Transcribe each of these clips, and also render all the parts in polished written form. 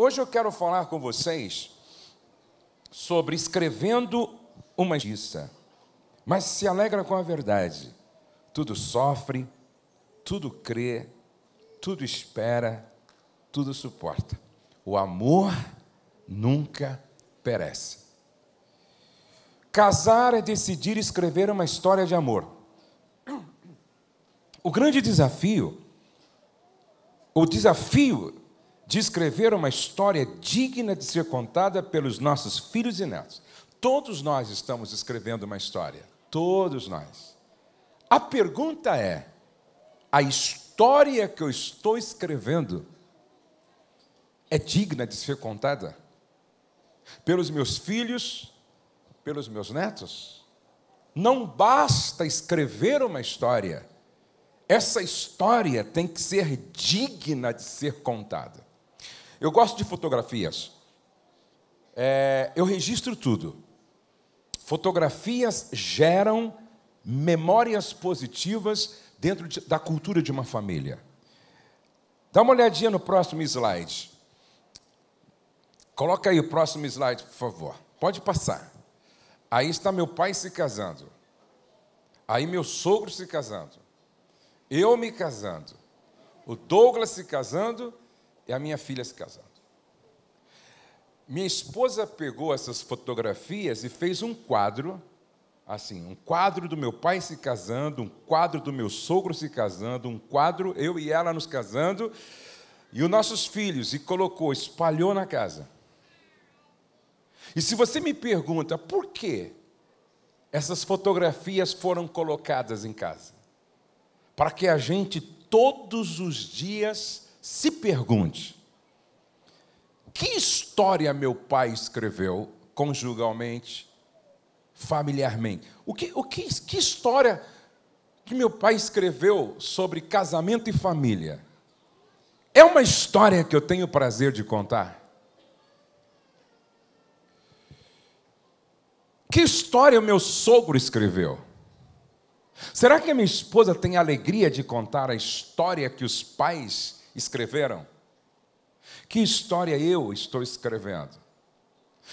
Hoje eu quero falar com vocês sobre escrevendo uma justiça, mas se alegra com a verdade. Tudo sofre, tudo crê, tudo espera, tudo suporta. O amor nunca perece. Casar é decidir escrever uma história de amor. O grande desafio, o desafio de escrever uma história digna de ser contada pelos nossos filhos e netos. Todos nós estamos escrevendo uma história, todos nós. A pergunta é: a história que eu estou escrevendo é digna de ser contada pelos meus filhos, pelos meus netos? Não basta escrever uma história, essa história tem que ser digna de ser contada. Eu gosto de fotografias, eu registro tudo. Fotografias geram memórias positivas dentro da cultura de uma família. Dá uma olhadinha no próximo slide. Coloca aí o próximo slide, por favor. Pode passar. Aí está meu pai se casando. Aí meu sogro se casando. Eu me casando. O Douglas se casando e a minha filha se casando. Minha esposa pegou essas fotografias e fez um quadro, assim, um quadro do meu pai se casando, um quadro do meu sogro se casando, um quadro, eu e ela nos casando, e os nossos filhos, e colocou, espalhou na casa. E se você me pergunta, por que essas fotografias foram colocadas em casa? Para que a gente, todos os dias, se pergunte: que história meu pai escreveu conjugalmente, familiarmente? Que história que meu pai escreveu sobre casamento e família? É uma história que eu tenho o prazer de contar? Que história o meu sogro escreveu? Será que a minha esposa tem alegria de contar a história que os pais escreveram? Que história eu estou escrevendo?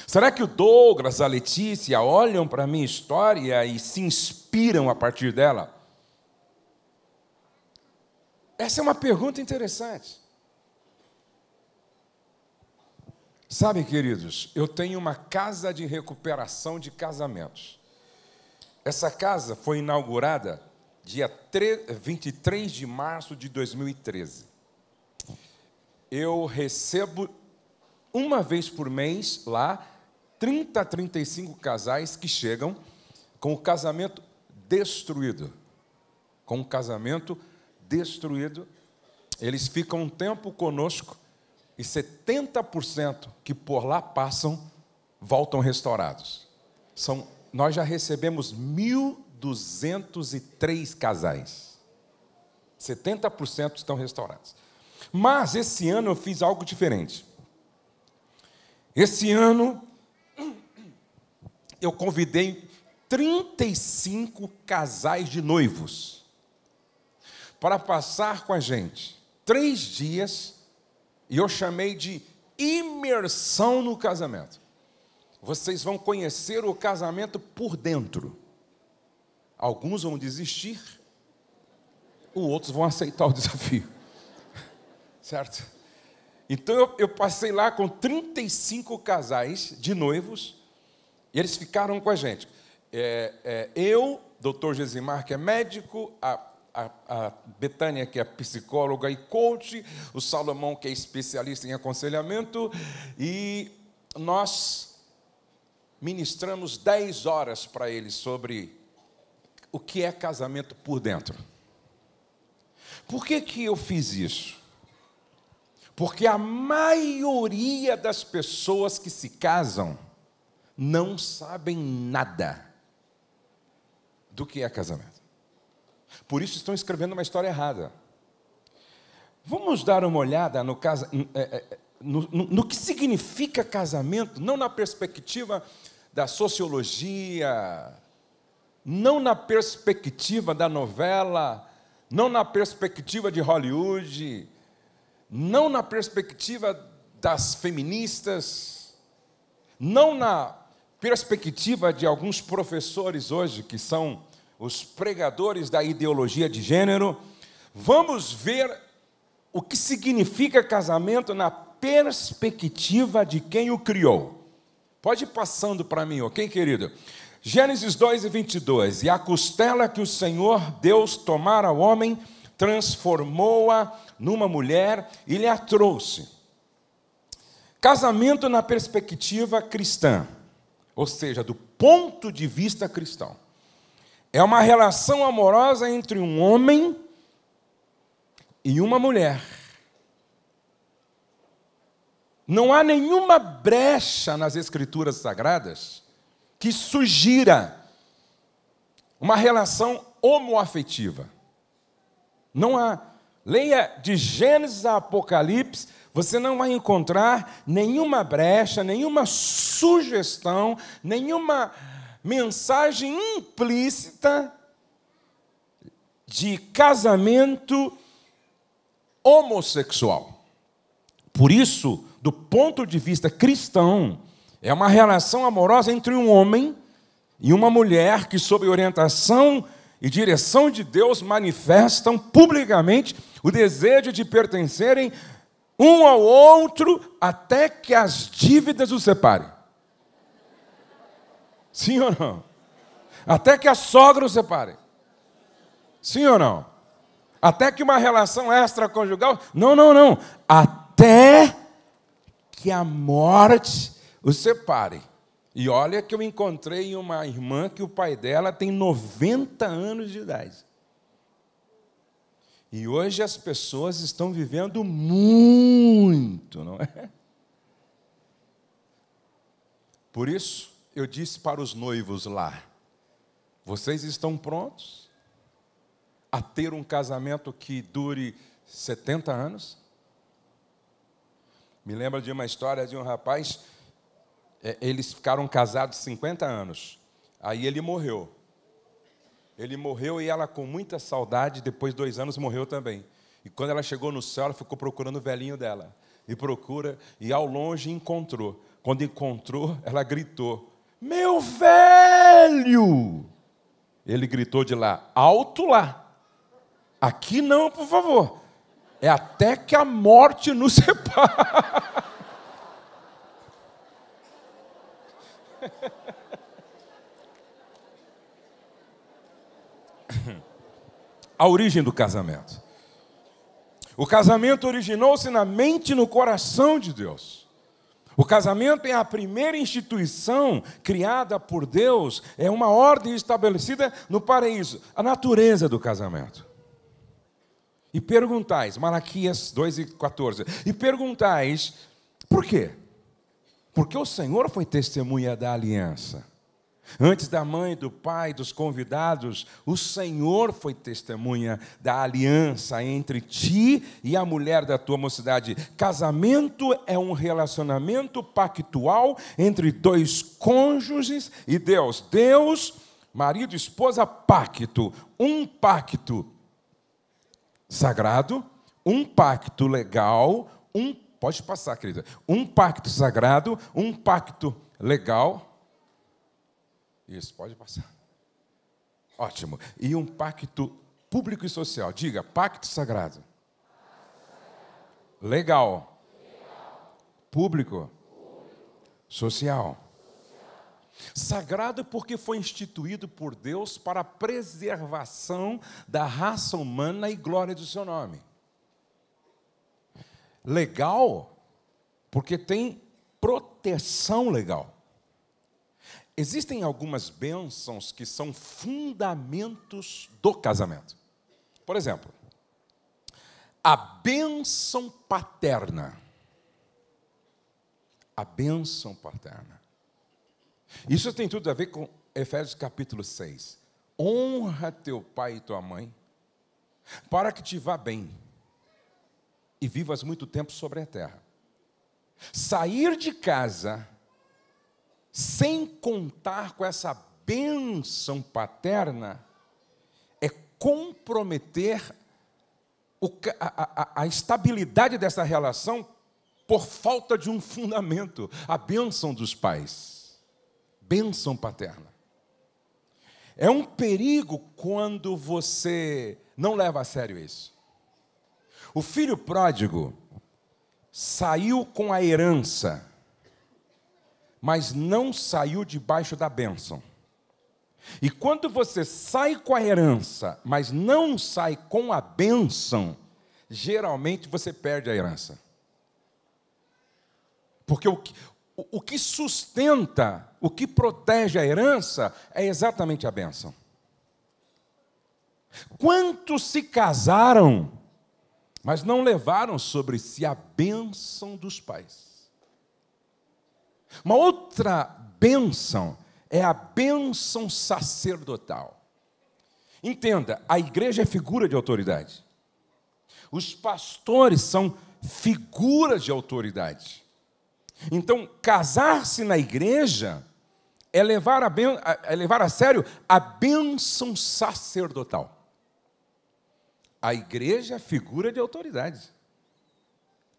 Será que o Douglas, a Letícia olham para a minha história e se inspiram a partir dela? Essa é uma pergunta interessante. Sabe, queridos, eu tenho uma casa de recuperação de casamentos. Essa casa foi inaugurada dia 23 de março de 2013. Eu recebo uma vez por mês lá 30 a 35 casais que chegam com o casamento destruído. Com o casamento destruído, eles ficam um tempo conosco e 70% que por lá passam voltam restaurados. Nós já recebemos 1.203 casais. 70% estão restaurados. Mas esse ano eu fiz algo diferente. Esse ano eu convidei 35 casais de noivos para passar com a gente 3 dias, e eu chamei de imersão no casamento. Vocês vão conhecer o casamento por dentro. Alguns vão desistir, os outros vão aceitar o desafio. Certo? Então eu passei lá com 35 casais de noivos, e eles ficaram com a gente. Eu, doutor Gesimar, que é médico, a Betânia, que é psicóloga e coach, o Salomão, que é especialista em aconselhamento, e nós ministramos 10 horas para eles sobre o que é casamento por dentro. Por que eu fiz isso? Porque a maioria das pessoas que se casam não sabem nada do que é casamento. Por isso estão escrevendo uma história errada. Vamos dar uma olhada no que significa casamento, não na perspectiva da sociologia, não na perspectiva da novela, não na perspectiva de Hollywood, não na perspectiva das feministas, não na perspectiva de alguns professores hoje, que são os pregadores da ideologia de gênero. Vamos ver o que significa casamento na perspectiva de quem o criou. Pode ir passando para mim, ok, querido? Gênesis 2:22. E a costela que o Senhor Deus tomara ao homem, transformou-a numa mulher e lhe a trouxe. Casamento na perspectiva cristã, ou seja, do ponto de vista cristão. É uma relação amorosa entre um homem e uma mulher. Não há nenhuma brecha nas Escrituras Sagradas que sugira uma relação homoafetiva. Não há. Leia de Gênesis a Apocalipse, você não vai encontrar nenhuma brecha, nenhuma sugestão, nenhuma mensagem implícita de casamento homossexual. Por isso, do ponto de vista cristão, é uma relação amorosa entre um homem e uma mulher que, sob orientação e direção de Deus, manifestam publicamente o desejo de pertencerem um ao outro até que as dívidas os separem. Sim ou não? Até que a sogra os separe. Sim ou não? Até que uma relação extraconjugal. Não. Até que a morte os separe. E olha que eu encontrei uma irmã que o pai dela tem 90 anos de idade. E hoje as pessoas estão vivendo muito, não é? Por isso, eu disse para os noivos lá, vocês estão prontos a ter um casamento que dure 70 anos? Me lembro de uma história de um rapaz, eles ficaram casados 50 anos, aí ele morreu. Ele morreu e ela, com muita saudade, depois de 2 anos, morreu também. E quando ela chegou no céu, ela ficou procurando o velhinho dela. E procura, e ao longe encontrou. Quando encontrou, ela gritou, meu velho! Ele gritou de lá, alto lá. Aqui não, por favor. É até que a morte nos separe. A origem do casamento. O casamento originou-se na mente e no coração de Deus. O casamento é a primeira instituição criada por Deus, é uma ordem estabelecida no paraíso, a natureza do casamento. E perguntais, Malaquias 2:14, e perguntais, por quê? Porque o Senhor foi testemunha da aliança. Antes da mãe, do pai, dos convidados, o Senhor foi testemunha da aliança entre ti e a mulher da tua mocidade. Casamento é um relacionamento pactual entre 2 cônjuges e Deus. Deus, marido e esposa, pacto. Um pacto sagrado, um pacto legal, pode passar, querida. Um pacto sagrado, um pacto legal. Isso, pode passar. Ótimo. E um pacto público e social. Diga, pacto sagrado. Legal. Público. Social. Sagrado porque foi instituído por Deus para a preservação da raça humana e glória do seu nome. Legal porque tem proteção legal. Existem algumas bênçãos que são fundamentos do casamento. Por exemplo, a bênção paterna. A bênção paterna. Isso tem tudo a ver com Efésios capítulo 6. Honra teu pai e tua mãe, para que te vá bem e vivas muito tempo sobre a terra. Sair de casa sem contar com essa bênção paterna é comprometer a estabilidade dessa relação por falta de um fundamento, a bênção dos pais, bênção paterna. É um perigo quando você não leva a sério isso. O filho pródigo saiu com a herança, mas não saiu debaixo da bênção. E quando você sai com a herança, mas não sai com a bênção, geralmente você perde a herança. Porque o que sustenta, o que protege a herança é exatamente a bênção. Quantos se casaram, mas não levaram sobre si a bênção dos pais? Uma outra bênção é a bênção sacerdotal. Entenda, a igreja é figura de autoridade. Os pastores são figuras de autoridade. Então, casar-se na igreja é levar a sério a bênção sacerdotal. A igreja é figura de autoridade.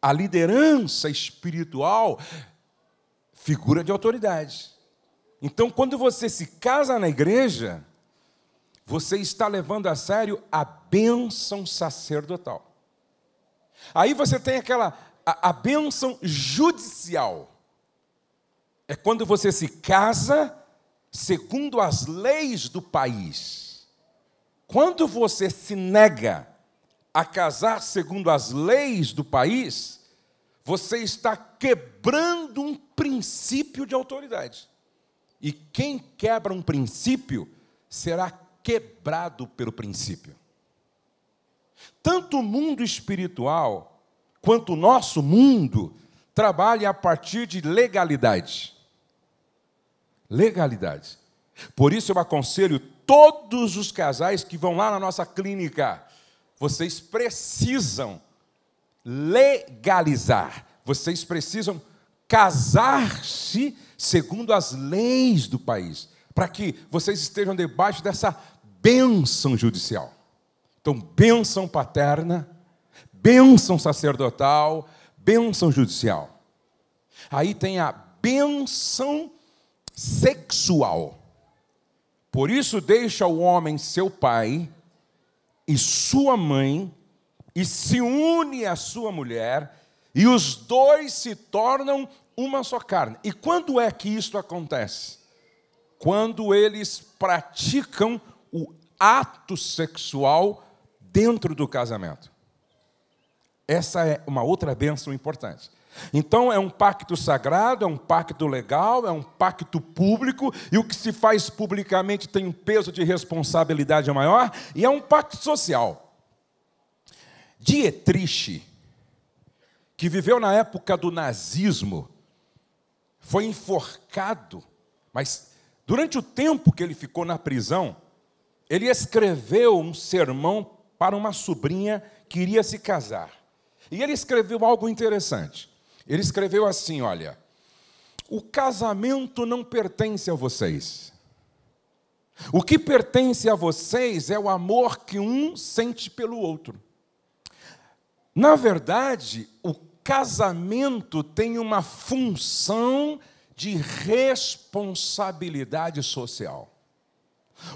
A liderança espiritual, figura de autoridade. Então, quando você se casa na igreja, você está levando a sério a bênção sacerdotal. Aí você tem a bênção judicial. É quando você se casa segundo as leis do país. Quando você se nega a casar segundo as leis do país, você está quebrando um princípio de autoridade. E quem quebra um princípio será quebrado pelo princípio. Tanto o mundo espiritual quanto o nosso mundo trabalha a partir de legalidade. Legalidade. Por isso eu aconselho todos os casais que vão lá na nossa clínica, vocês precisam legalizar, vocês precisam casar-se segundo as leis do país, para que vocês estejam debaixo dessa bênção judicial. Então, bênção paterna, bênção sacerdotal, bênção judicial. Aí tem a bênção sexual. Por isso deixa o homem seu pai e sua mãe e se une à sua mulher e os dois se tornam uma só carne. E quando é que isso acontece? Quando eles praticam o ato sexual dentro do casamento. Essa é uma outra bênção importante. Então, é um pacto sagrado, é um pacto legal, é um pacto público, e o que se faz publicamente tem um peso de responsabilidade maior, e é um pacto social. Dietrich, que viveu na época do nazismo, foi enforcado, mas durante o tempo que ele ficou na prisão, ele escreveu um sermão para uma sobrinha que iria se casar. E ele escreveu algo interessante. Ele escreveu assim, olha, o casamento não pertence a vocês. O que pertence a vocês é o amor que um sente pelo outro. Na verdade, o casamento tem uma função de responsabilidade social.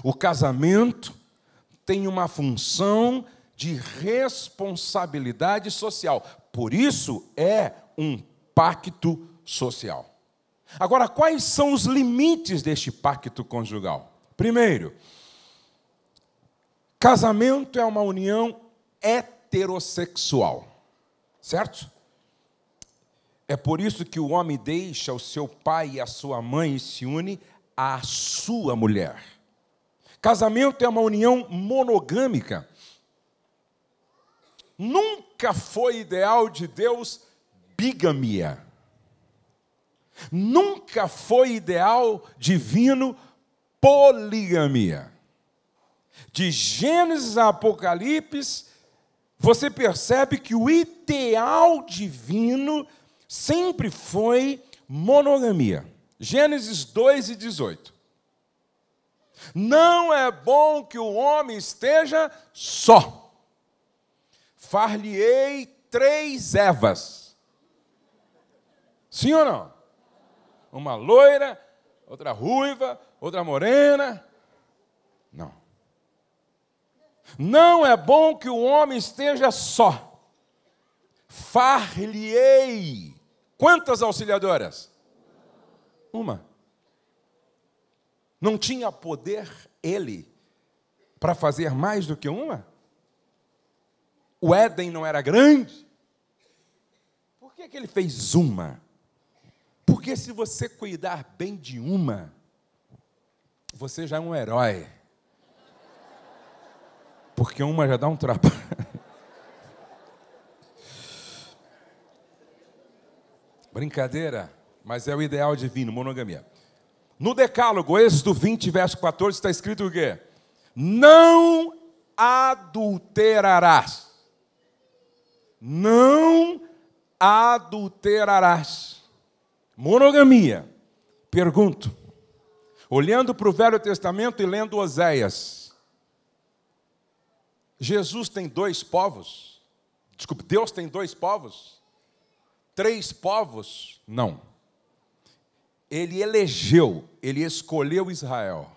O casamento tem uma função de responsabilidade social. Por isso, é um pacto social. Agora, quais são os limites deste pacto conjugal? Primeiro, casamento é uma união heterossexual, certo? É por isso que o homem deixa o seu pai e a sua mãe e se une à sua mulher. Casamento é uma união monogâmica. Nunca foi ideal de Deus bigamia. Nunca foi ideal divino poligamia. De Gênesis a Apocalipse, você percebe que o ideal divino sempre foi monogamia. Gênesis 2:18. Não é bom que o homem esteja só. Far-lhe-ei 3 Evas. Sim ou não? Uma loira, outra ruiva, outra morena. Não. Não é bom que o homem esteja só. Far-lhe-ei. Quantas auxiliadoras? Uma. Não tinha poder ele para fazer mais do que uma? O Éden não era grande? Por que ele fez uma? Porque se você cuidar bem de uma, você já é um herói. Porque uma já dá um trabalho. Brincadeira, mas é o ideal divino, monogamia. No Decálogo, Êxodo 20, verso 14, está escrito o quê? Não adulterarás. Não adulterarás. Monogamia. Pergunto, olhando para o Velho Testamento e lendo Oséias, Jesus tem 2 povos? Desculpe, Deus tem 2 povos? 3 povos? Não. Ele elegeu, ele escolheu Israel.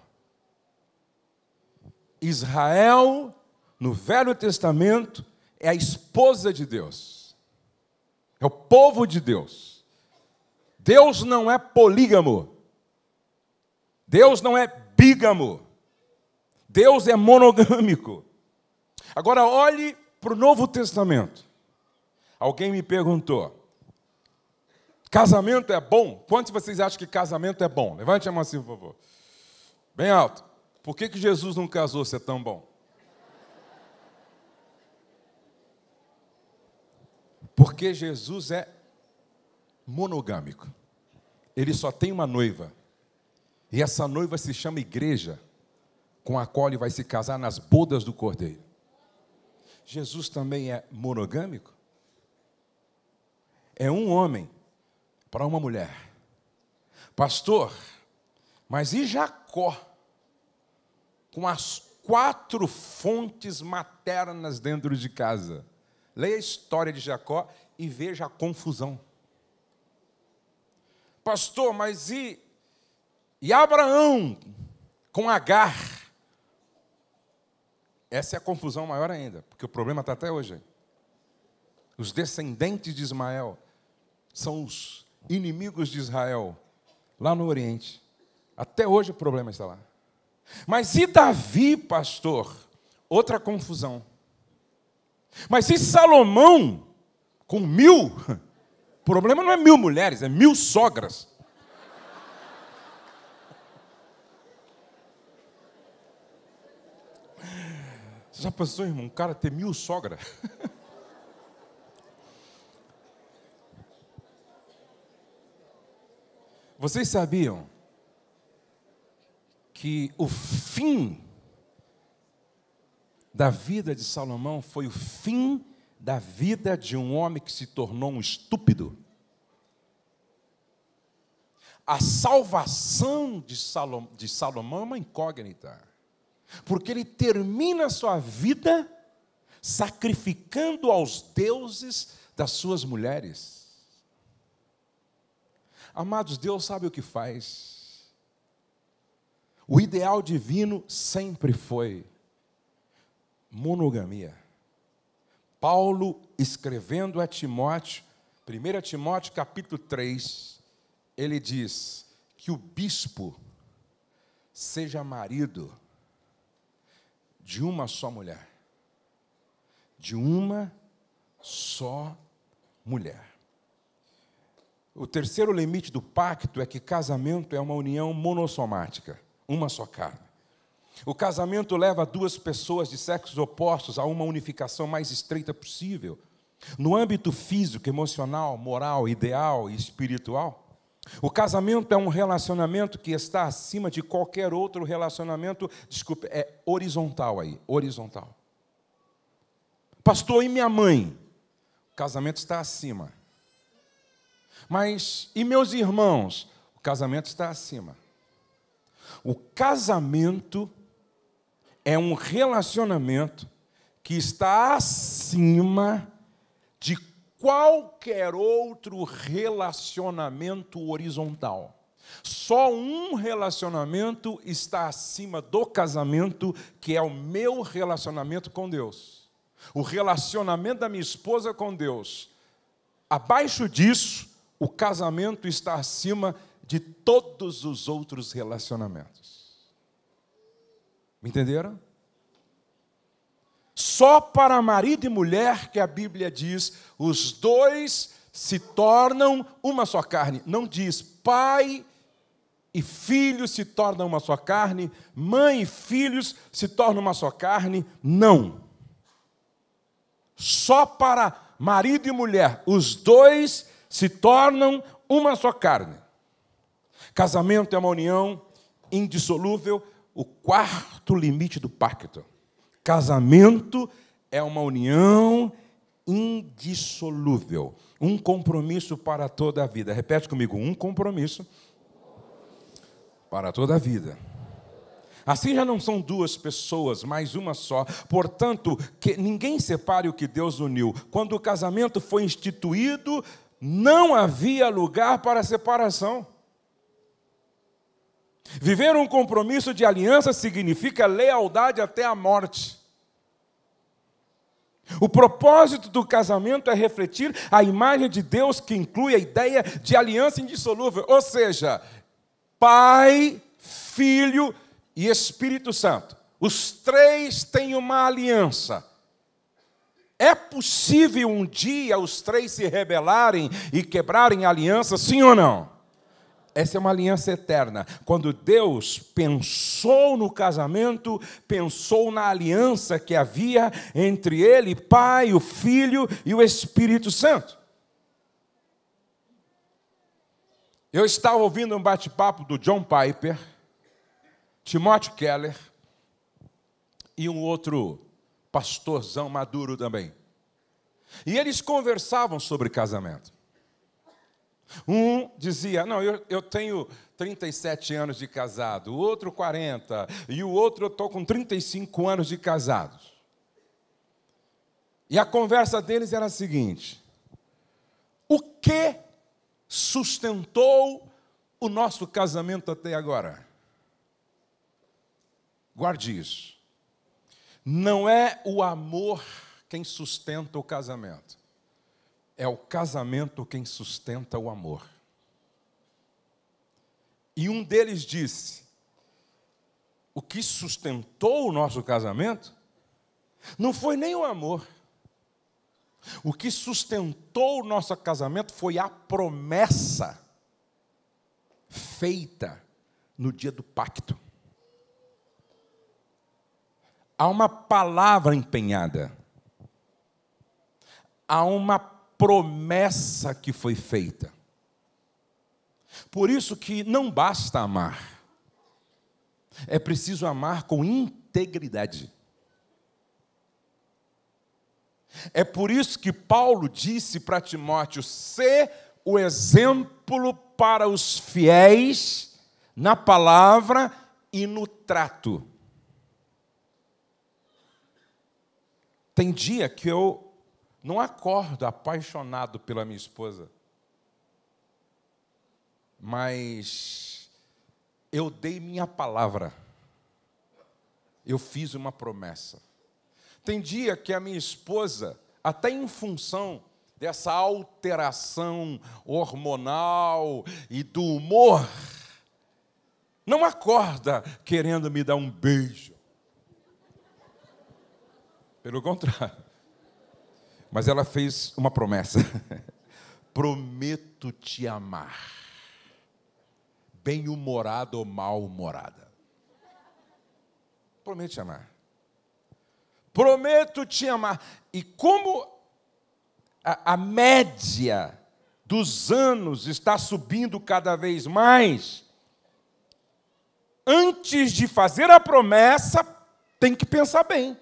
Israel, no Velho Testamento, é a esposa de Deus. É o povo de Deus. Deus não é polígamo. Deus não é bígamo. Deus é monogâmico. Agora olhe para o Novo Testamento. Alguém me perguntou, casamento é bom? Quantos de vocês acham que casamento é bom? Levante a mão assim, por favor. Bem alto. Por que Jesus não casou se é tão bom? Porque Jesus é monogâmico. Ele só tem uma noiva. E essa noiva se chama igreja, com a qual ele vai se casar nas bodas do Cordeiro. Jesus também é monogâmico? É um homem para uma mulher. Pastor, mas e Jacó? Com as 4 fontes maternas dentro de casa. Leia a história de Jacó e veja a confusão. Pastor, mas e Abraão com Agar? Essa é a confusão maior ainda, porque o problema está até hoje. Os descendentes de Ismael são os inimigos de Israel, lá no Oriente. Até hoje o problema está lá. Mas e Davi, pastor? Outra confusão. Mas e Salomão, com 1000? O problema não é 1000 mulheres, é 1000 sogras. Você já pensou, irmão, um cara ter 1000 sogras? Vocês sabiam que o fim da vida de Salomão foi o fim da vida de um homem que se tornou um estúpido? A salvação de Salomão é uma incógnita, porque ele termina a sua vida sacrificando aos deuses das suas mulheres. Amados, Deus sabe o que faz. O ideal divino sempre foi monogamia. Paulo, escrevendo a Timóteo, 1 Timóteo capítulo 3, ele diz que o bispo seja marido de uma só mulher. De uma só mulher. O terceiro limite do pacto é que casamento é uma união monossomática, uma só carne. O casamento leva 2 pessoas de sexos opostos a uma unificação mais estreita possível. No âmbito físico, emocional, moral, ideal e espiritual, o casamento é um relacionamento que está acima de qualquer outro relacionamento, é horizontal aí, horizontal. Pastor, e minha mãe? O casamento está acima. Mas, e meus irmãos? O casamento está acima. O casamento é um relacionamento que está acima de qualquer outro relacionamento horizontal. Só um relacionamento está acima do casamento, que é o meu relacionamento com Deus. O relacionamento da minha esposa com Deus. Abaixo disso, o casamento está acima de todos os outros relacionamentos. Me entenderam? Só para marido e mulher que a Bíblia diz, os dois se tornam uma só carne. Não diz pai e filhos se tornam uma só carne, mãe e filhos se tornam uma só carne. Não. Só para marido e mulher, os dois se tornam uma só carne. Casamento é uma união indissolúvel, o quarto limite do pacto. Casamento é uma união indissolúvel, um compromisso para toda a vida. Repete comigo, um compromisso para toda a vida. Assim já não são duas pessoas, mas uma só. Portanto, que ninguém separe o que Deus uniu. Quando o casamento foi instituído, não havia lugar para separação. Viver um compromisso de aliança significa lealdade até a morte. O propósito do casamento é refletir a imagem de Deus, que inclui a ideia de aliança indissolúvel, ou seja, Pai, Filho e Espírito Santo. Os três têm uma aliança. É possível um dia os três se rebelarem e quebrarem a aliança, sim ou não? Essa é uma aliança eterna. Quando Deus pensou no casamento, pensou na aliança que havia entre Ele, Pai, o Filho e o Espírito Santo. Eu estava ouvindo um bate-papo do John Piper, Timothy Keller e um outro pastorzão maduro também. E eles conversavam sobre casamento. Um dizia, não, eu tenho 37 anos de casado, o outro 40, e o outro eu estou com 35 anos de casados. E a conversa deles era a seguinte: o que sustentou o nosso casamento até agora? Guarde isso. Não é o amor quem sustenta o casamento. É o casamento quem sustenta o amor. E um deles disse, o que sustentou o nosso casamento não foi nem o amor. O que sustentou o nosso casamento foi a promessa feita no dia do pacto. Há uma palavra empenhada. Há uma promessa que foi feita. Por isso que não basta amar. É preciso amar com integridade. É por isso que Paulo disse para Timóteo, sê o exemplo para os fiéis na palavra e no trato. Tem dia que eu não acordo apaixonado pela minha esposa, mas eu dei minha palavra, eu fiz uma promessa. Tem dia que a minha esposa, até em função dessa alteração hormonal e do humor, não acorda querendo me dar um beijo. Pelo contrário. Mas ela fez uma promessa. Prometo te amar. Bem-humorada ou mal-humorada. Prometo te amar. Prometo te amar. E como a média dos anos está subindo cada vez mais, antes de fazer a promessa, tem que pensar bem.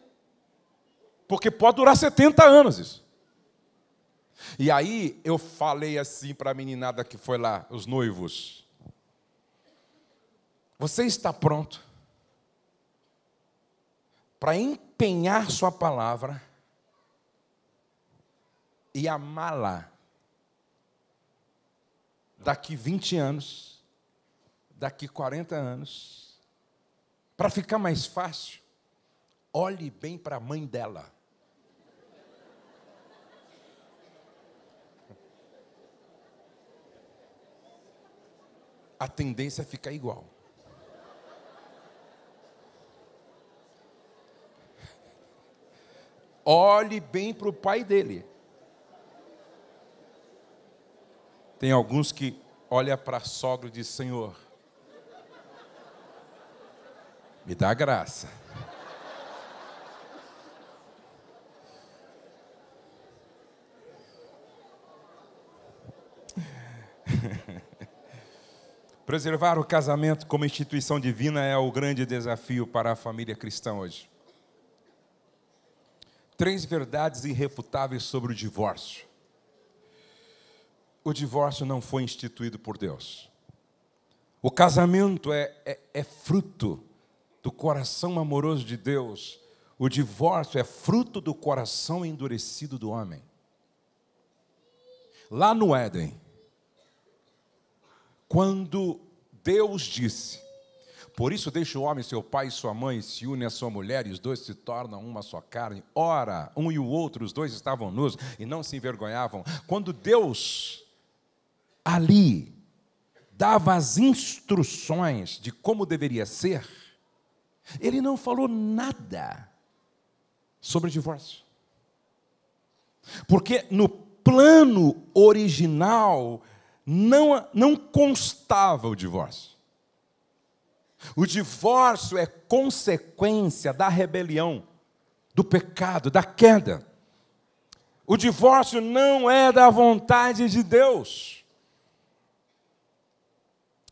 Porque pode durar 70 anos isso. E aí eu falei assim para a meninada que foi lá, os noivos. Você está pronto para empenhar sua palavra e amá-la daqui 20 anos, daqui 40 anos, para ficar mais fácil, olhe bem para a mãe dela. A tendência é ficar igual. Olhe bem para o pai dele. Tem alguns que olham para a sogra e dizem: Senhor, me dá graça. Preservar o casamento como instituição divina é o grande desafio para a família cristã hoje. 3 verdades irrefutáveis sobre o divórcio. O divórcio não foi instituído por Deus. O casamento é fruto do coração amoroso de Deus. O divórcio é fruto do coração endurecido do homem. Lá no Éden, quando Deus disse: por isso deixa o homem seu pai e sua mãe, e se une à sua mulher, e os dois se tornam uma só carne. Ora, um e o outro, os dois estavam nus e não se envergonhavam. Quando Deus ali dava as instruções de como deveria ser, Ele não falou nada sobre divórcio. Porque no plano original não constava o divórcio. O divórcio é consequência da rebelião, do pecado, da queda. O divórcio não é da vontade de Deus.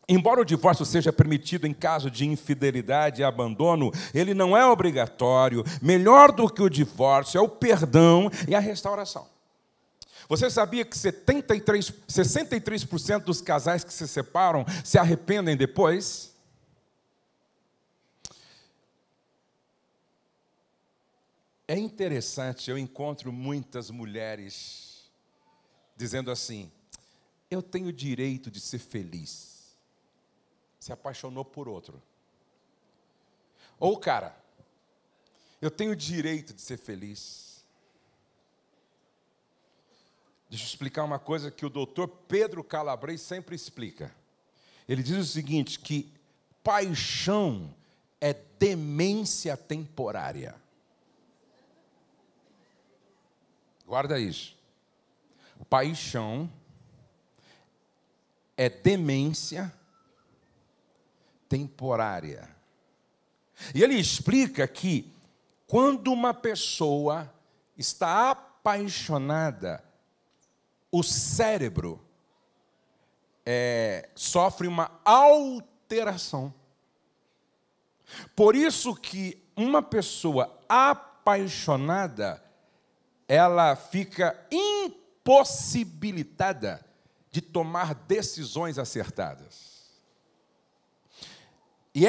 Embora o divórcio seja permitido em caso de infidelidade e abandono, ele não é obrigatório. Melhor do que o divórcio é o perdão e a restauração. Você sabia que 63% dos casais que se separam se arrependem depois? É interessante, eu encontro muitas mulheres dizendo assim: eu tenho o direito de ser feliz. Se apaixonou por outro. Ou, cara, eu tenho o direito de ser feliz. Deixa eu explicar uma coisa que o doutor Pedro Calabres sempre explica. Ele diz o seguinte, que paixão é demência temporária. Guarda isso. Paixão é demência temporária. E ele explica que quando uma pessoa está apaixonada, o cérebro sofre uma alteração. Por isso que uma pessoa apaixonada, ela fica impossibilitada de tomar decisões acertadas. E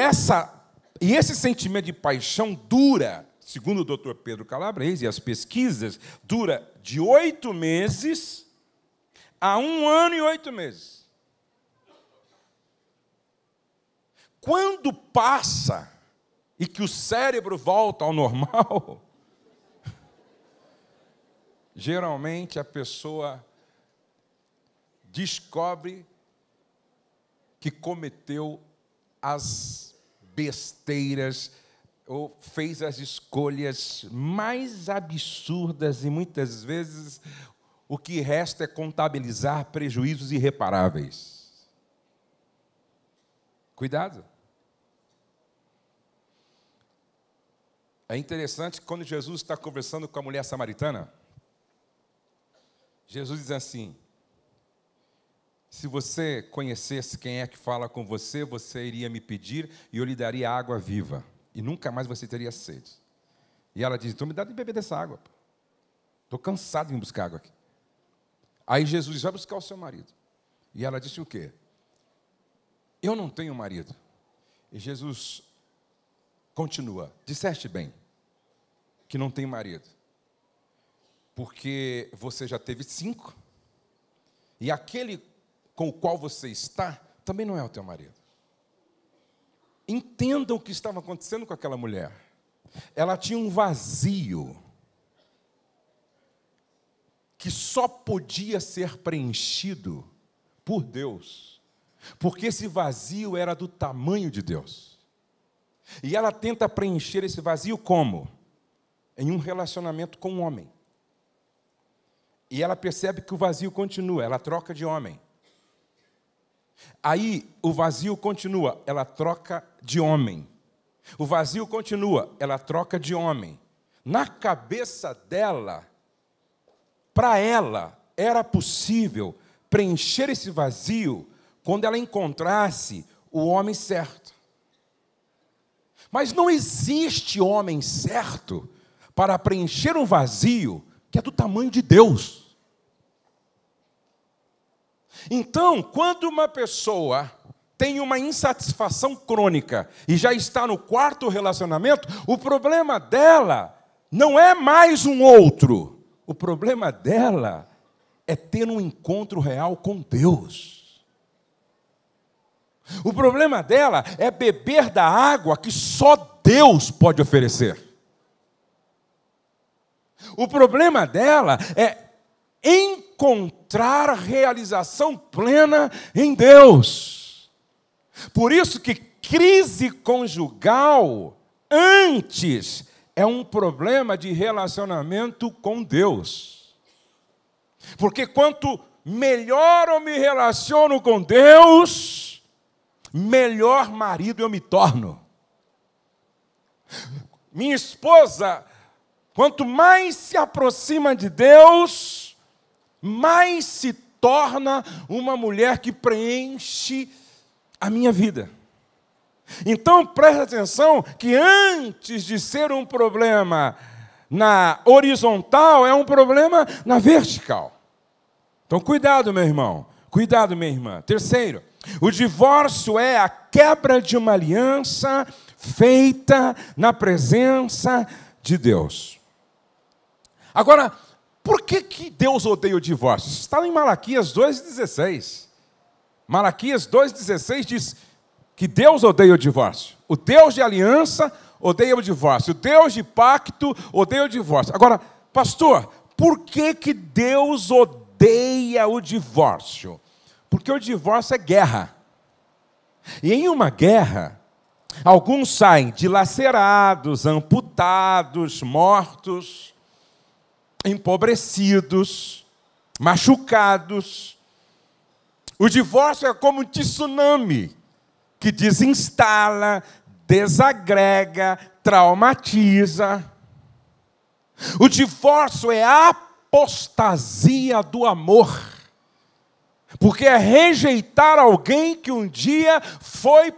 esse sentimento de paixão dura, segundo o Dr. Pedro Calabres e as pesquisas, dura de 8 meses a 1 ano e 8 meses. Quando passa e que o cérebro volta ao normal, geralmente a pessoa descobre que cometeu as besteiras ou fez as escolhas mais absurdas e muitas vezes o que resta é contabilizar prejuízos irreparáveis. Cuidado. É interessante que quando Jesus está conversando com a mulher samaritana, Jesus diz assim: se você conhecesse quem é que fala com você, você iria me pedir e eu lhe daria água viva. E nunca mais você teria sede. E ela diz: então me dá de beber dessa água. Estou cansado de ir buscar água aqui. Aí Jesus diz: vai buscar o seu marido. E ela disse o quê? Eu não tenho marido. E Jesus continua: disseste bem que não tem marido. porque você já teve 5, e aquele com o qual você está também não é o teu marido. Entendam o que estava acontecendo com aquela mulher. Ela tinha um vazio que só podia ser preenchido por Deus, porque esse vazio era do tamanho de Deus. E ela tenta preencher esse vazio como? Em um relacionamento com um homem. E ela percebe que o vazio continua, ela troca de homem. Aí o vazio continua, ela troca de homem. O vazio continua, ela troca de homem. Na cabeça dela, para ela, era possível preencher esse vazio quando ela encontrasse o homem certo. Mas não existe homem certo para preencher um vazio que é do tamanho de Deus. Então, quando uma pessoa tem uma insatisfação crônica e já está no 4º relacionamento, o problema dela não é mais um outro. O problema dela é ter um encontro real com Deus. O problema dela é beber da água que só Deus pode oferecer. O problema dela é encontrar realização plena em Deus. Por isso que crise conjugal, antes, é um problema de relacionamento com Deus. Porque quanto melhor eu me relaciono com Deus, melhor marido eu me torno. Minha esposa, quanto mais se aproxima de Deus, mais se torna uma mulher que preenche a minha vida. Então, preste atenção que antes de ser um problema na horizontal, é um problema na vertical. Então, cuidado, meu irmão. Cuidado, minha irmã. Terceiro, o divórcio é a quebra de uma aliança feita na presença de Deus. Agora, por que Deus odeia o divórcio? Isso está em Malaquias 2,16. Malaquias 2,16 diz que Deus odeia o divórcio. O Deus de aliança odeia o divórcio. O Deus de pacto odeia o divórcio. Agora, pastor, por que Deus odeia o divórcio? Porque o divórcio é guerra. E em uma guerra, alguns saem dilacerados, amputados, mortos, empobrecidos, machucados. O divórcio é como um tsunami que desinstala, desagrega, traumatiza. O divórcio é a apostasia do amor, porque é rejeitar alguém que um dia foi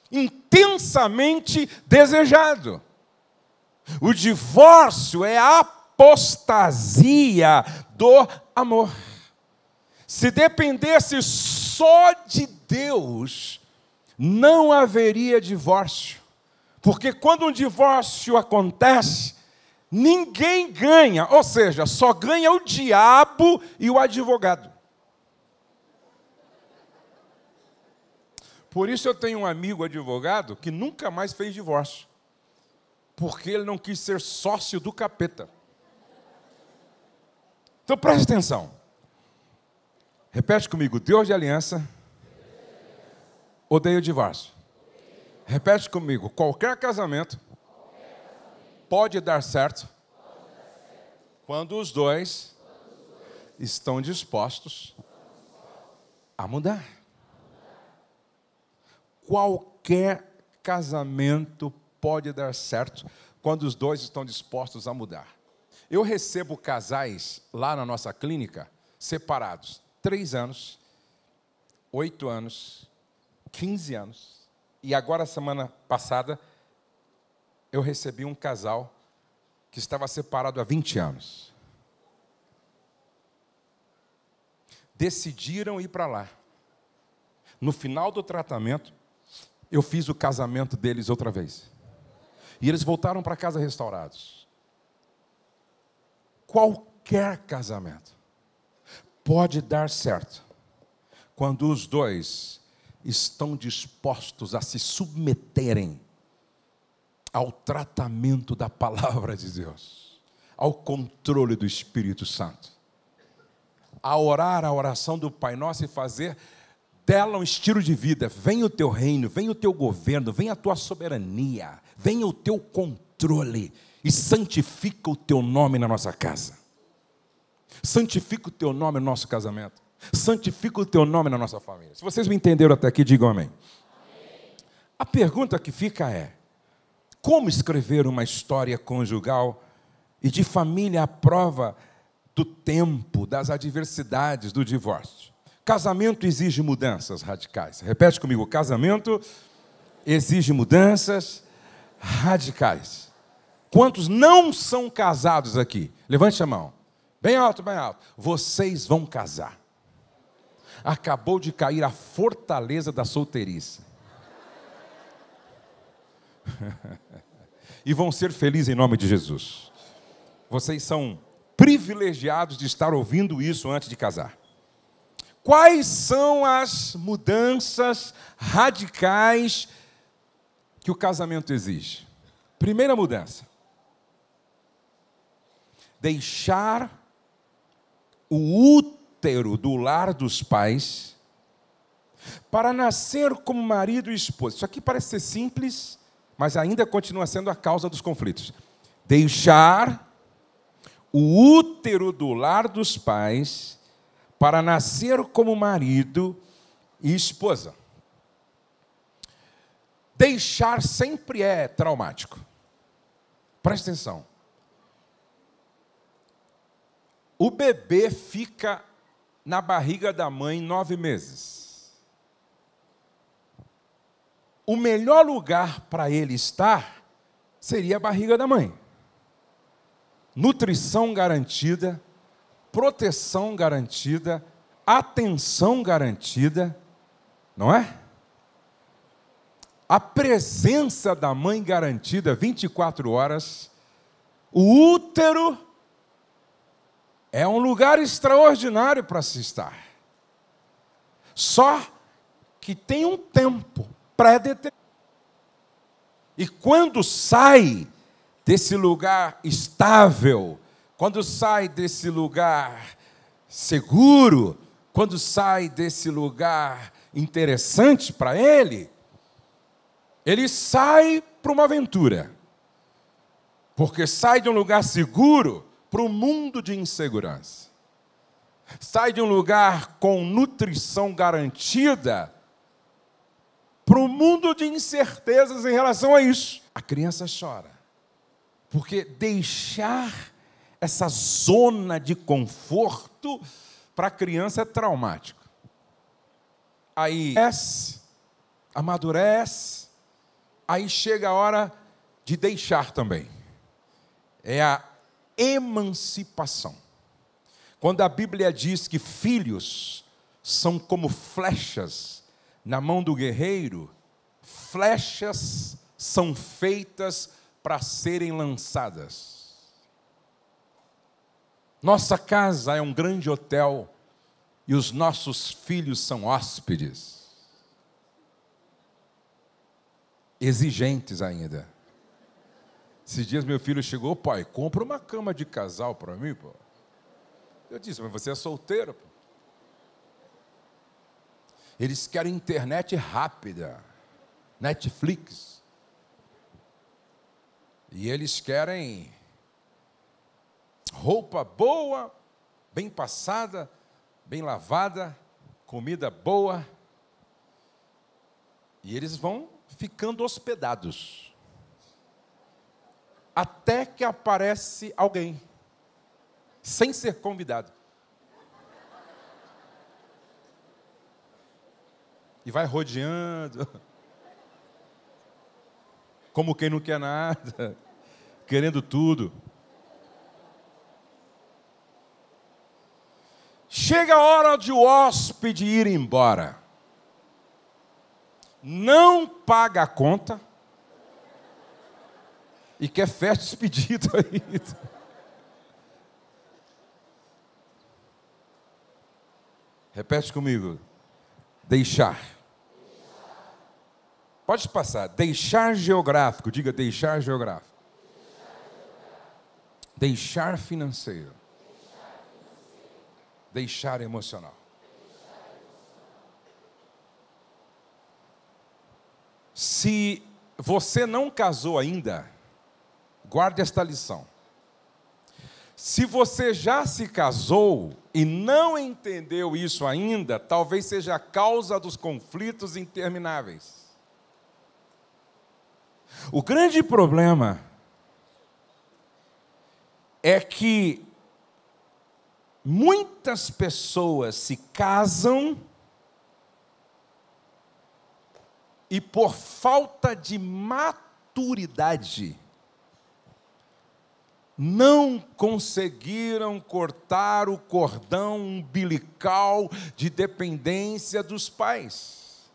intensamente desejado. O divórcio é a apostasia do amor. Se dependesse só de Deus, não haveria divórcio. Porque quando um divórcio acontece, ninguém ganha, ou seja, só ganha o diabo e o advogado. Por isso eu tenho um amigo advogado que nunca mais fez divórcio, porque ele não quis ser sócio do capeta. Então preste atenção. Repete comigo, Deus de aliança odeia o divórcio. Repete comigo, qualquer casamento pode dar certo quando os dois estão dispostos a mudar. Qualquer casamento pode dar certo quando os dois estão dispostos a mudar. Eu recebo casais lá na nossa clínica separados, 3 anos, 8 anos, 15 anos. E agora, semana passada, eu recebi um casal que estava separado há 20 anos. Decidiram ir para lá. No final do tratamento, eu fiz o casamento deles outra vez. E eles voltaram para casa restaurados. Qualquer qualquer casamento pode dar certo quando os dois estão dispostos a se submeterem ao tratamento da palavra de Deus, ao controle do Espírito Santo, a orar a oração do Pai Nosso e fazer dela um estilo de vida. Venha o teu reino, venha o teu governo, venha a tua soberania, venha o teu controle e santifica o teu nome na nossa casa. Santifica o teu nome no nosso casamento. Santifica o teu nome na nossa família. Se vocês me entenderam até aqui, digam amém. A pergunta que fica é: como escrever uma história conjugal e de família à prova do tempo, das adversidades do divórcio? Casamento exige mudanças radicais. Repete comigo: casamento exige mudanças radicais. Quantos não são casados aqui? Levante a mão. Bem alto, bem alto. Vocês vão casar. Acabou de cair a fortaleza da solteirice. E vão ser felizes em nome de Jesus. Vocês são privilegiados de estar ouvindo isso antes de casar. Quais são as mudanças radicais que o casamento exige? Primeira mudança: deixar o útero do lar dos pais para nascer como marido e esposa. Isso aqui parece ser simples, mas ainda continua sendo a causa dos conflitos. Deixar o útero do lar dos pais para nascer como marido e esposa. Deixar sempre é traumático. Presta atenção. O bebê fica na barriga da mãe 9 meses. O melhor lugar para ele estar seria a barriga da mãe. Nutrição garantida, proteção garantida, atenção garantida, não é? A presença da mãe garantida 24 horas. O útero é um lugar extraordinário para se estar. Só que tem um tempo pré-determinado. E quando sai desse lugar estável, quando sai desse lugar seguro, quando sai desse lugar interessante para ele sai para uma aventura. Porque sai de um lugar seguro para um mundo de insegurança. Sai de um lugar com nutrição garantida para um mundo de incertezas em relação a isso. A criança chora. Porque deixar essa zona de conforto para a criança é traumático. Aí amadurece, aí chega a hora de deixar também. É a emancipação. Quando a Bíblia diz que filhos são como flechas na mão do guerreiro, flechas são feitas para serem lançadas. Nossa casa é um grande hotel e os nossos filhos são hóspedes. Exigentes ainda. Esses dias meu filho chegou: pai, compra uma cama de casal para mim, pô. Eu disse: mas você é solteiro, pô. Eles querem internet rápida, Netflix. E eles querem roupa boa, bem passada, bem lavada, comida boa. E eles vão ficando hospedados. Até que aparece alguém, sem ser convidado. E vai rodeando, como quem não quer nada, querendo tudo. Chega a hora de o hóspede ir embora. Não paga a conta e quer festa de despedida ainda. Repete comigo. Deixar. Pode passar. Deixar geográfico. Diga deixar geográfico. Deixar financeiro. Deixar emocional. Se você não casou ainda, guarde esta lição. Se você já se casou e não entendeu isso ainda, talvez seja a causa dos conflitos intermináveis. O grande problema é que muitas pessoas se casam e por falta de maturidade não conseguiram cortar o cordão umbilical de dependência dos pais.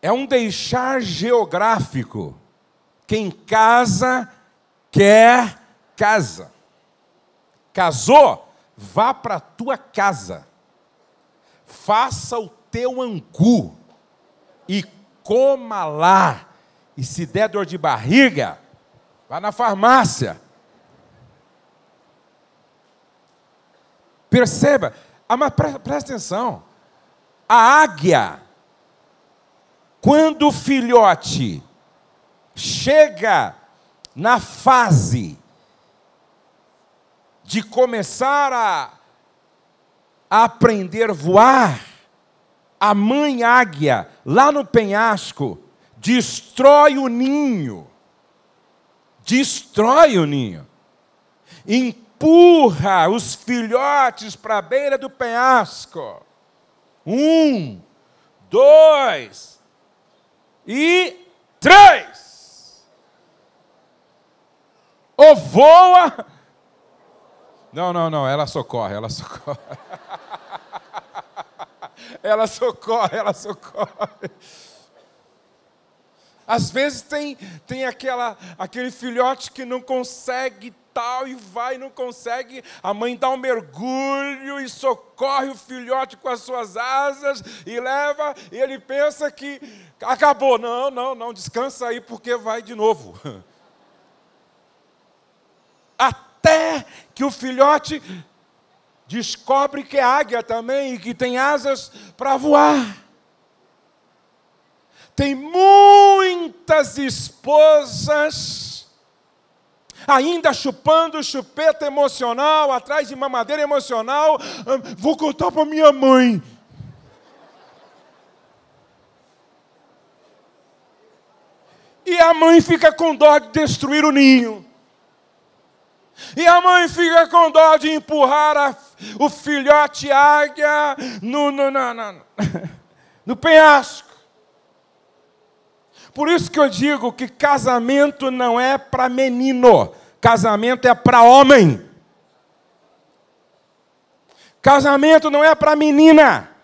É um deixar geográfico. Quem casa, quer casa. Casou, vá para a tua casa. Faça o teu angu e coma lá. E se der dor de barriga, vá na farmácia. Perceba, mas presta atenção. A águia, quando o filhote chega na fase de começar a aprender a voar, a mãe águia, lá no penhasco, destrói o ninho. Destrói o ninho. Empurra os filhotes para a beira do penhasco. 1, 2 e 3. Ou voa. Não, ela socorre. Ela socorre. Às vezes tem aquele filhote que não consegue tal e vai, não consegue. A mãe dá um mergulho e socorre o filhote com as suas asas e leva, e ele pensa que acabou. Não, descansa aí porque vai de novo. Até que o filhote descobre que é águia também e que tem asas para voar. Tem muitas esposas ainda chupando chupeta emocional, atrás de mamadeira emocional. Vou contar para minha mãe. E a mãe fica com dó de destruir o ninho. E a mãe fica com dó de empurrar o filhote águia no penhasco. Por isso que eu digo que casamento não é para menino, casamento é para homem. Casamento não é para menina,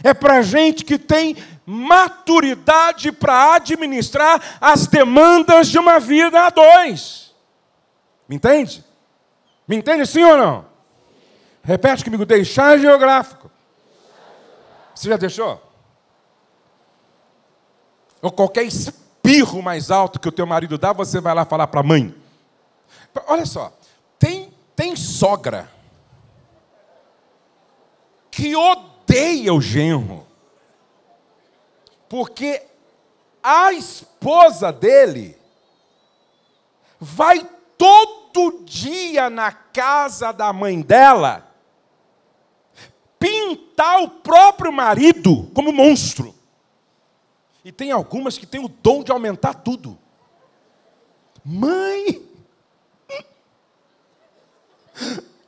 é para gente que tem maturidade para administrar as demandas de uma vida a dois. Me entende? Me entende sim ou não? Repete comigo, deixar geográfico. Você já deixou? Ou qualquer espirro mais alto que o teu marido dá, você vai lá falar para a mãe. Olha só, tem sogra que odeia o genro, porque a esposa dele vai todo dia na casa da mãe dela pintar o próprio marido como monstro. E tem algumas que têm o dom de aumentar tudo. Mãe!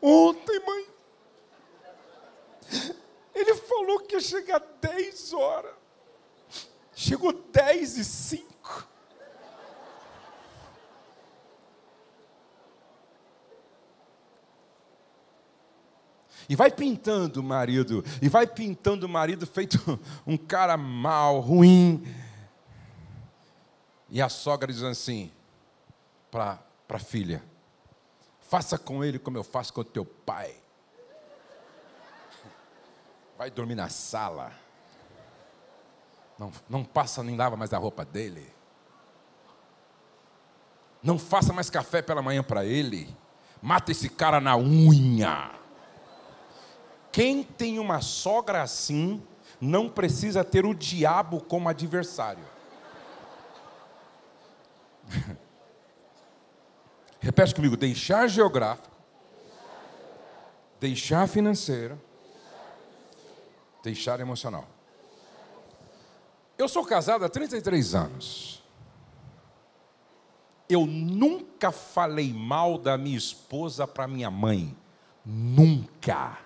Ontem, mãe, ele falou que ia chegar 10 horas. Chegou 10:05. E vai pintando o marido feito um cara mau, ruim. E a sogra diz assim para a filha: faça com ele como eu faço com o teu pai. Vai dormir na sala. Não passa nem lava mais a roupa dele. Não faça mais café pela manhã para ele. Mata esse cara na unha. Quem tem uma sogra assim, não precisa ter o diabo como adversário. Repete comigo: deixar geográfico, deixar financeiro, deixar emocional. Eu sou casado há 33 anos. Eu nunca falei mal da minha esposa para minha mãe. Nunca.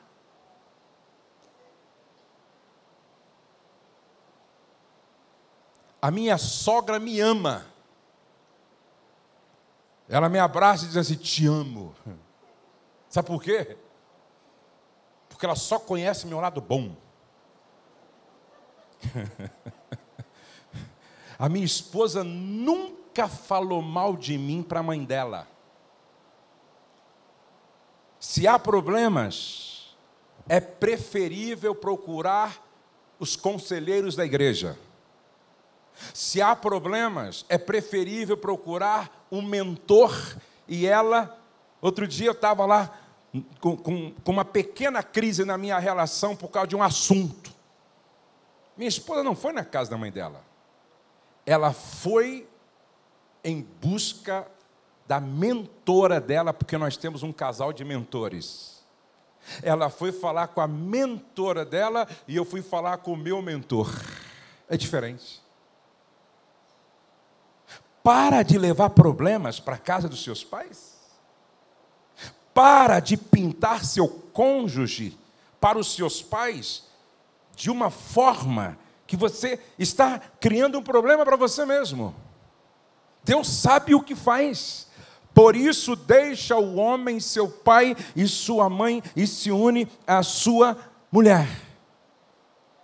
A minha sogra me ama. Ela me abraça e diz assim: te amo. Sabe por quê? Porque ela só conhece meu lado bom. A minha esposa nunca falou mal de mim para a mãe dela. Se há problemas, é preferível procurar os conselheiros da igreja. Se há problemas, é preferível procurar um mentor. E ela, outro dia eu estava lá com uma pequena crise na minha relação por causa de um assunto. Minha esposa não foi na casa da mãe dela. Ela foi em busca da mentora dela, porque nós temos um casal de mentores. Ela foi falar com a mentora dela e eu fui falar com o meu mentor. É diferente. Para de levar problemas para a casa dos seus pais. Para de pintar seu cônjuge para os seus pais de uma forma que você está criando um problema para você mesmo. Deus sabe o que faz. Por isso deixa o homem seu pai e sua mãe e se une à sua mulher.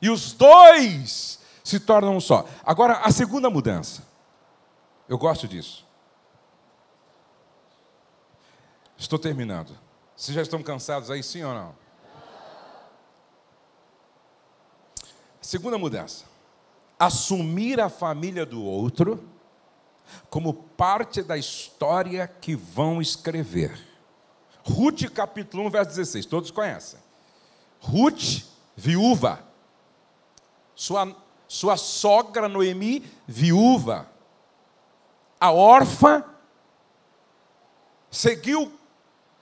E os dois se tornam um só. Agora, a segunda mudança. Eu gosto disso. Estou terminando. Vocês já estão cansados aí, sim ou não? Segunda mudança. Assumir a família do outro como parte da história que vão escrever. Ruth, capítulo 1, verso 16. Todos conhecem. Ruth, viúva. Sua sogra Noemi, viúva. A órfã seguiu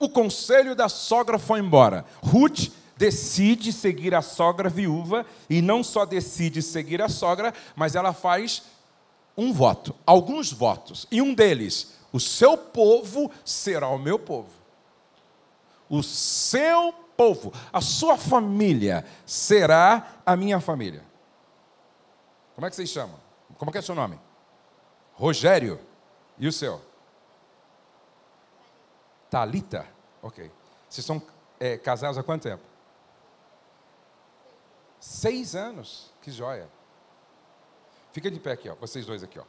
o conselho da sogra, foi embora. Ruth decide seguir a sogra viúva, e não só decide seguir a sogra, mas ela faz um voto, alguns votos, e um deles: o seu povo será o meu povo. O seu povo, a sua família será a minha família. Como é que vocês chamam? Como é que é o seu nome? Rogério. E o seu? Thalita? Ok. Vocês são casados há quanto tempo? 6 anos. Que joia. Fica de pé aqui, ó. Vocês dois aqui, ó.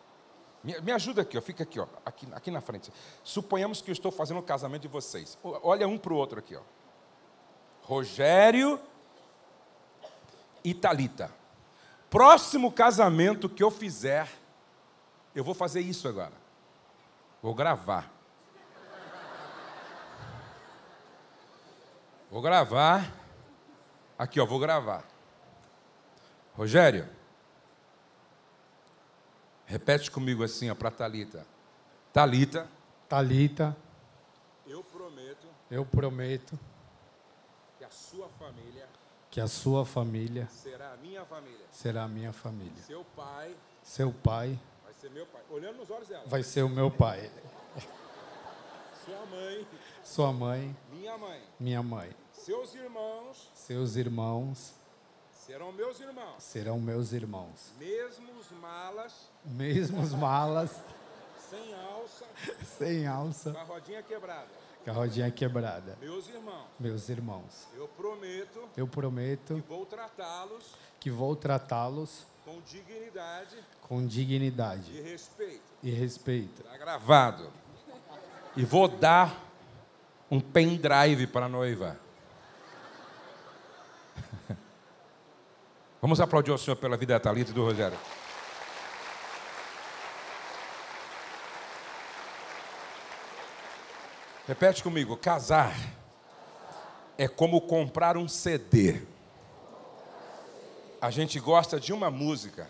Me ajuda aqui, ó. Fica aqui, ó. Aqui na frente. Suponhamos que eu estou fazendo o casamento de vocês. Olha um para o outro aqui, ó. Rogério e Thalita. Próximo casamento que eu fizer, eu vou fazer isso agora. Vou gravar. Vou gravar. Aqui, ó, vou gravar. Rogério, repete comigo assim, ó, para Thalita. Thalita. Thalita. Eu prometo. Que a sua família. Que a sua família. Será a minha família. Será a minha família. Seu pai. Seu pai. Vai ser meu pai. Olhando nos olhos dela. Vai ser o meu pai. Sua mãe. Sua mãe. Minha mãe. Minha mãe. Seus irmãos. Seus irmãos. Serão meus irmãos. Serão meus irmãos. Mesmos malas. Mesmos malas. Sem alça. Sem alça. Com a rodinha quebrada. Com a rodinha quebrada. Meus irmãos. Meus irmãos. Eu prometo. Eu prometo. Que vou tratá-los. Que vou tratá-los. Com dignidade. Com dignidade. E respeito. E respeito. Está gravado. E vou dar um pendrive para a noiva. Vamos aplaudir ao Senhor pela vida da Thalita e do Rogério. Repete comigo: casar é como comprar um CD. A gente gosta de uma música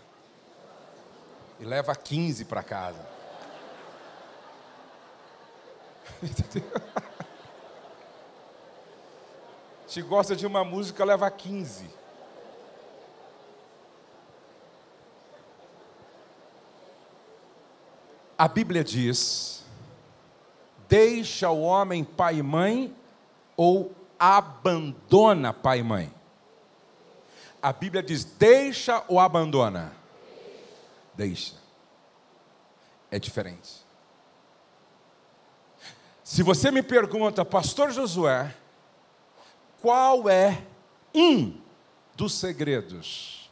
e leva 15 para casa. A gente gosta de uma música, leva 15. A Bíblia diz: deixa o homem pai e mãe ou abandona pai e mãe. A Bíblia diz: deixa ou abandona? Deixa. É diferente. Se você me pergunta, pastor Josué, qual é um dos segredos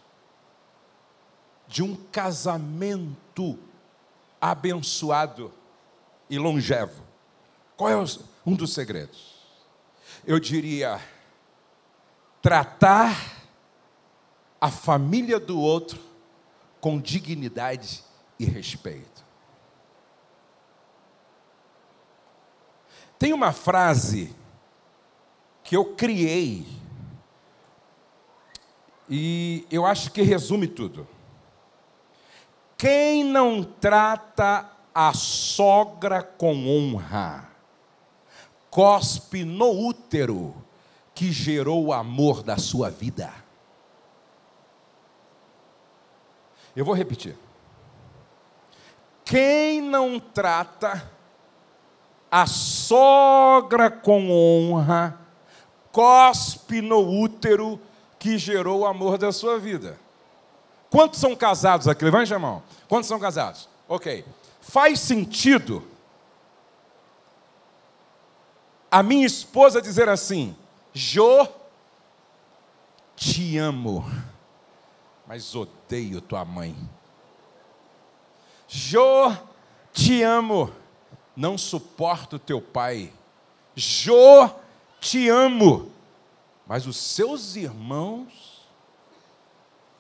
de um casamento abençoado e longevo? Qual é um dos segredos? Eu diria: tratar a família do outro com dignidade e respeito. Tem uma frase que eu criei e eu acho que resume tudo. Quem não trata a sogra com honra, cospe no útero que gerou o amor da sua vida. Eu vou repetir. Quem não trata a sogra com honra, cospe no útero que gerou o amor da sua vida. Quantos são casados aqui? Levante a mão. Quantos são casados? Ok. Faz sentido a minha esposa dizer assim: Jô, te amo, mas odeio tua mãe. Jô, te amo, não suporto teu pai. Jô, te amo, mas os seus irmãos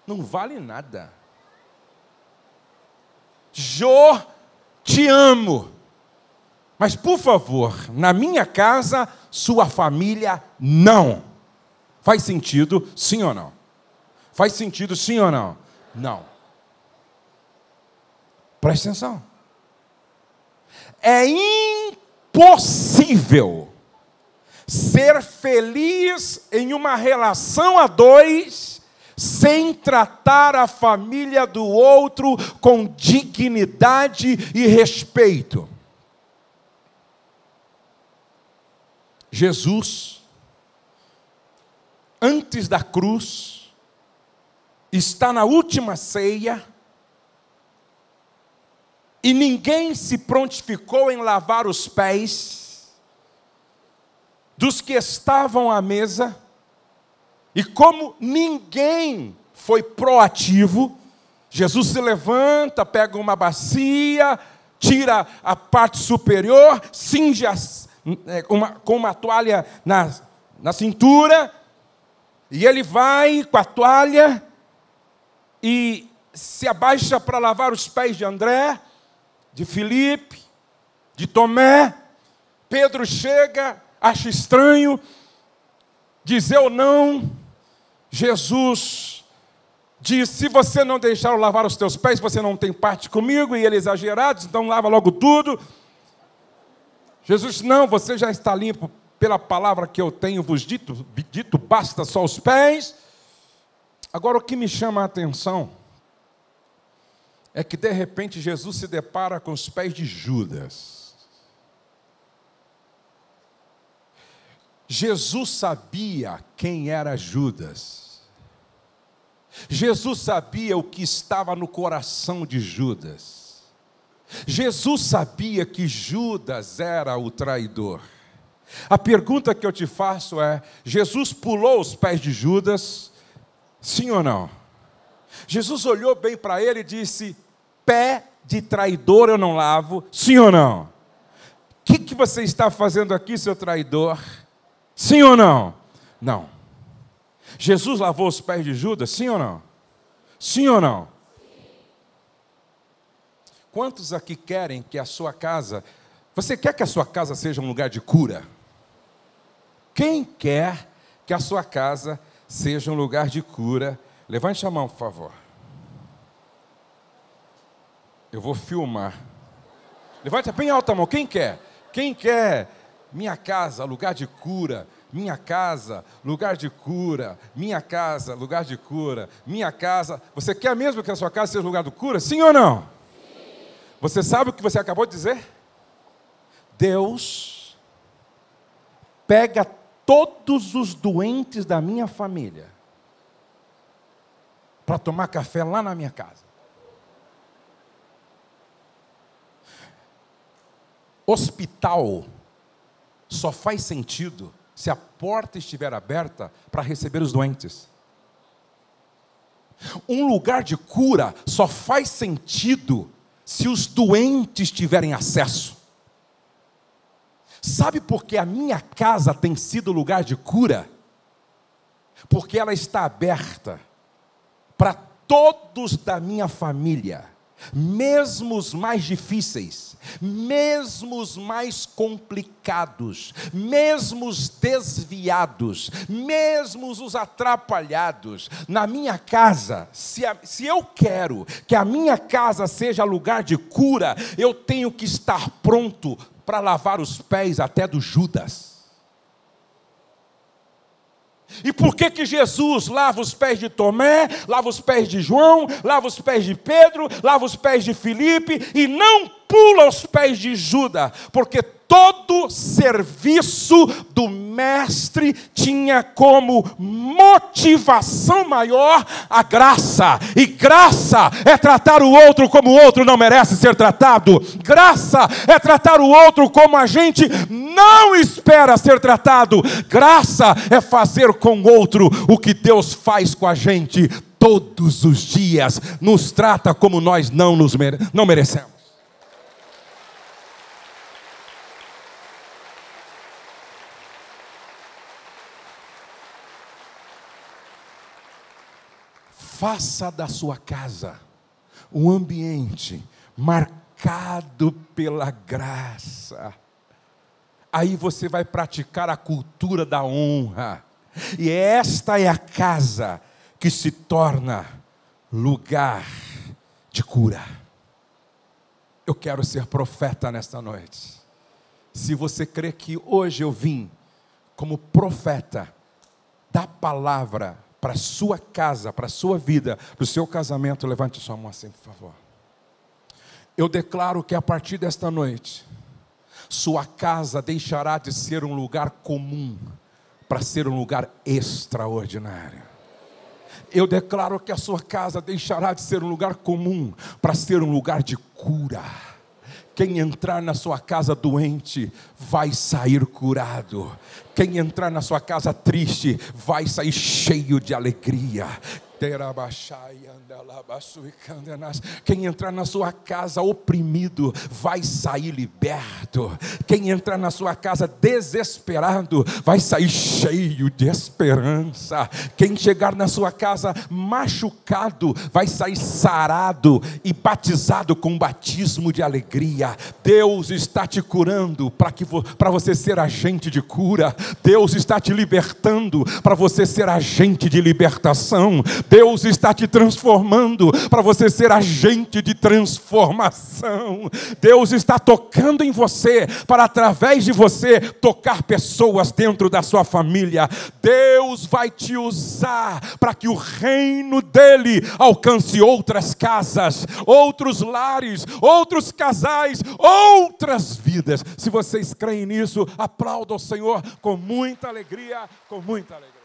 não valem nada. Jô, te amo, mas por favor, na minha casa, sua família não. Faz sentido, sim ou não? Faz sentido, sim ou não? Não. Preste atenção. É impossível ser feliz em uma relação a dois sem tratar a família do outro com dignidade e respeito. Jesus, antes da cruz, está na última ceia e ninguém se prontificou em lavar os pés dos que estavam à mesa. E como ninguém foi proativo, Jesus se levanta, pega uma bacia, tira a parte superior, cinge com uma toalha na cintura, e ele vai com a toalha e se abaixa para lavar os pés de André, de Filipe, de Tomé. Pedro chega, acha estranho, diz: eu não. Jesus diz: se você não deixar eu lavar os teus pés, você não tem parte comigo. E ele, exagerado, então lava logo tudo. Jesus: não, você já está limpo pela palavra que eu tenho vos dito, basta só os pés. Agora, o que me chama a atenção é que, de repente, Jesus se depara com os pés de Judas. Jesus sabia quem era Judas. Jesus sabia o que estava no coração de Judas. Jesus sabia que Judas era o traidor. A pergunta que eu te faço é: Jesus pulou os pés de Judas? Sim ou não? Jesus olhou bem para ele e disse: pé de traidor eu não lavo. Sim ou não? O que você está fazendo aqui, seu traidor? Sim ou não? Não. Jesus lavou os pés de Judas? Sim ou não? Sim ou não? Quantos aqui querem que a sua casa... Você quer que a sua casa seja um lugar de cura? Quem quer que a sua casa seja um lugar de cura? Levante a mão, por favor. Eu vou filmar. Levante bem alta a mão. Quem quer? Quem quer? Minha casa, lugar de cura. Minha casa, lugar de cura. Minha casa, lugar de cura. Minha casa. Você quer mesmo que a sua casa seja lugar de cura? Sim ou não? Sim. Você sabe o que você acabou de dizer? Deus pega todos os doentes da minha família para tomar café lá na minha casa. Hospital só faz sentido se a porta estiver aberta para receber os doentes. Um lugar de cura só faz sentido se os doentes tiverem acesso. Sabe por que a minha casa tem sido lugar de cura? Porque ela está aberta para todos da minha família, mesmo os mais difíceis, mesmo os mais complicados, mesmo os desviados, mesmo os atrapalhados. Na minha casa, se eu quero que a minha casa seja lugar de cura, eu tenho que estar pronto para lavar os pés até do Judas. E por que Jesus lava os pés de Tomé, lava os pés de João, lava os pés de Pedro, lava os pés de Filipe e não pula os pés de Judas? Porque todo serviço do mestre tinha como motivação maior a graça. E graça é tratar o outro como o outro não merece ser tratado. Graça é tratar o outro como a gente não espera ser tratado. Graça é fazer com o outro o que Deus faz com a gente todos os dias. Nos trata como nós não merecemos. Faça da sua casa um ambiente marcado pela graça. Aí você vai praticar a cultura da honra. E esta é a casa que se torna lugar de cura. Eu quero ser profeta nesta noite. Se você crê que hoje eu vim como profeta da palavra para a sua casa, para a sua vida, para o seu casamento, levante sua mão assim, por favor. Eu declaro que a partir desta noite, sua casa deixará de ser um lugar comum, para ser um lugar extraordinário. Eu declaro que a sua casa deixará de ser um lugar comum, para ser um lugar de cura. Quem entrar na sua casa doente, vai sair curado. Quem entrar na sua casa triste, vai sair cheio de alegria. Quem entrar na sua casa oprimido, vai sair liberto. Quem entrar na sua casa desesperado, vai sair cheio de esperança. Quem chegar na sua casa machucado, vai sair sarado e batizado com um batismo de alegria. Deus está te curando para você ser agente de cura. Deus está te libertando para você ser agente de libertação. Deus está te transformando para você ser agente de transformação. Deus está tocando em você para, através de você, tocar pessoas dentro da sua família. Deus vai te usar para que o reino dele alcance outras casas, outros lares, outros casais, outras vidas. Se vocês creem nisso, aplauda o Senhor com muita alegria, com muita alegria.